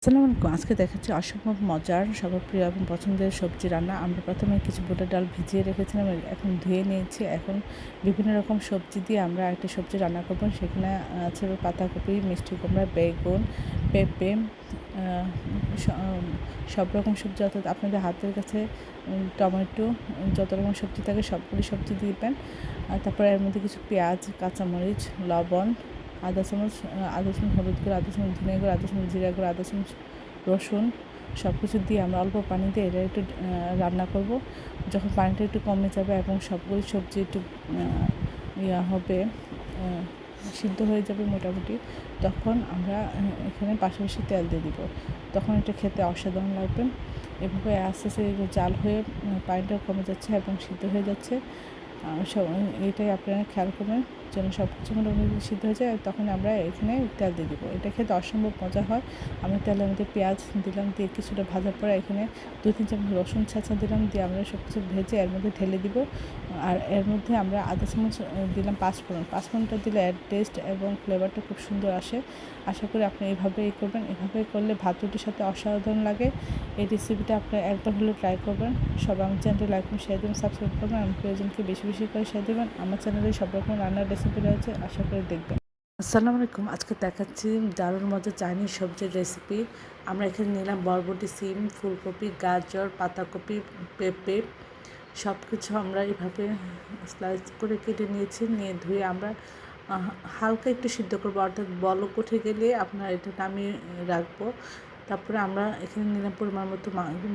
আসসালামু আলাইকুম। আজকে দেখাচ্ছি অসম্ভব মজার সবার প্রিয় এবং পছন্দের সবজি রান্না। আমরা প্রথমে কিছু বুটের ডাল ভিজিয়ে রেখেছিলাম, এখন ধুয়ে নিয়েছি। এখন বিভিন্ন রকম সবজি দিয়ে আমরা একটা সবজি রান্না করব। সেখানে আছে পাতাকপি, মিষ্টি কুমড়া, বেগুন, পেঁপে, সব রকম সবজি, অর্থাৎ আপনাদের হাতের কাছে টমেটো, যত রকম সবজি থাকে সবগুলি সবজি দিবেন। আর তারপরে এর মধ্যে কিছু পেঁয়াজ, কাঁচামরিচ, লবণ, আদা চামচ হলুদ গুঁড়ো, আদা চামচ ধনিয়া গুঁড়ো, আদা চামচ জিরা গুঁড়ো, আদা চামচ রসুন, সব কিছু দিয়ে আমরা অল্প পানি দিয়ে এটা একটু রান্না করব। যখন পানিটা একটু কমে যাবে এবং সবগুলো সবজি একটু হবে, সিদ্ধ হয়ে যাবে মোটামুটি, তখন আমরা এখানে পাশাপাশি তেল দিয়ে দিব। তখন এটা খেতে অসাধারণ লাগবে। এভাবে আস্তে আস্তে জাল হয়ে পানিটা কমে যাচ্ছে এবং সিদ্ধ হয়ে যাচ্ছে। সব এটাই আপনারা খেয়াল করবেন যেন সব কিছু মোটামুটি সিদ্ধ হয়ে যায়। তখন আমরা এখানে তেল দিয়ে দেবো। এটা খেতে অসম্ভব মজা হয়। আমরা তেলের মধ্যে পেঁয়াজ দিলাম, দিয়ে কিছুটা ভাজার পরে এখানে 2-3 চামচ রসুন ছেঁচা দিলাম, দিয়ে আমরা সব কিছু ভেজে এর মধ্যে ঢেলে দিব। আর এর মধ্যে আমরা আদা চামচ দিলাম পাঁচফোড়নটা দিলে এর টেস্ট এবং ফ্লেভারটা খুব সুন্দর আসে। আশা করি আপনি এইভাবেই করবেন। এভাবে করলে ভাত রুটির সাথে অসাধারণ লাগে। এই রেসিপিটা আপনি একবার হলেও ট্রাই করবেন। সবাই আমার চ্যানেলটি লাইক করুন, শেয়ার দেবেন, সাবস্ক্রাইব করবেন। আমার প্রিয়জনকে বেশি বেশি করে শেয়ার দেবেন। আমার চ্যানেলে সব রকম রান্নার রেসিপি রয়েছে, আশা করি দেখবেন। আসসালামু আলাইকুম। আজকে দেখাচ্ছি দারুণ মজার চাইনিজ সবজির রেসিপি। আমরা এখানে নিলাম বরবটি, সিম, ফুলকপি, গাজর, পাতাকপি, পেঁপে, সব কিছু আমরা এইভাবে স্লাইস করে কেটে নিয়েছি। নিয়ে ধুয়ে আমরা হালকা একটু সিদ্ধ করবো, অর্থাৎ বলক উঠে গেলে আপনার এটা নামিয়ে রাখবো। তারপরে আমরা এখানে নিলাম পরিমাণ মতো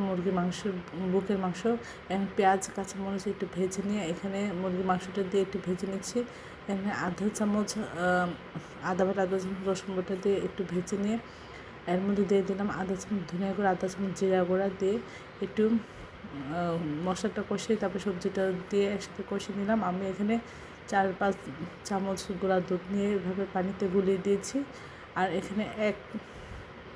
মুরগির মাংস, বুকের মাংস। এখন পেঁয়াজ, কাঁচামরিচ একটু ভেজে নিয়ে এখানে মুরগির মাংসটা দিয়ে একটু ভেজে নিচ্ছি। এখানে আধা চামচ আদা বাটা, আধা চামচ রসুন বাটা দিয়ে একটু ভেজে নিয়ে এর মধ্যে দিয়ে দিলাম আধা চামচ ধনিয়া গুঁড়া, আধা চামচ জিরা গুঁড়া দিয়ে একটু মশলাটা কষিয়ে তারপরে সবজিটা দিয়ে একসাথে কষিয়ে নিলাম। আমি এখানে 4-5 চামচ গুঁড়া দুধ নিয়ে এভাবে পানিতে গুলিয়ে দিয়েছি। আর এখানে 1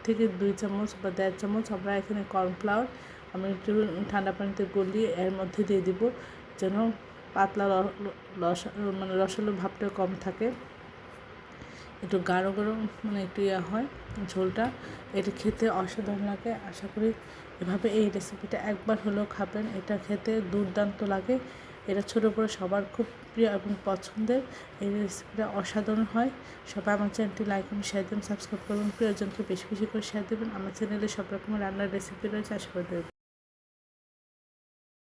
থেকে 2 চামচ বা 1.5 চামচ আমরা এখানে কর্নফ্লাওয়ার আমি একটু ঠান্ডা পানিতে গলিয়ে এর মধ্যে দিয়ে দিব, যেন পাতলা রসালো ভাবটা কম থাকে, একটু গাঢ় গাঢ় একটু হয় ঝোলটা। এটা খেতে অসাধারণ লাগে। আশা করি এভাবে এই রেসিপিটা একবার হলেও খাবেন। এটা খেতে দুর্দান্ত লাগে। এটা ছোটো বড়ো সবার খুব প্রিয় এবং পছন্দের। এই রেসিপিটা অসাধারণ হয়। সবাই আমার চ্যানেলটি লাইক করুন, শেয়ার দেবেন, সাবস্ক্রাইব করুন, প্রিয়জনকে বেশি বেশি করে শেয়ার দেবেন। আমার চ্যানেলে সব রকমের রান্নার রেসিপি রয়েছে, আশা করি দেবেন।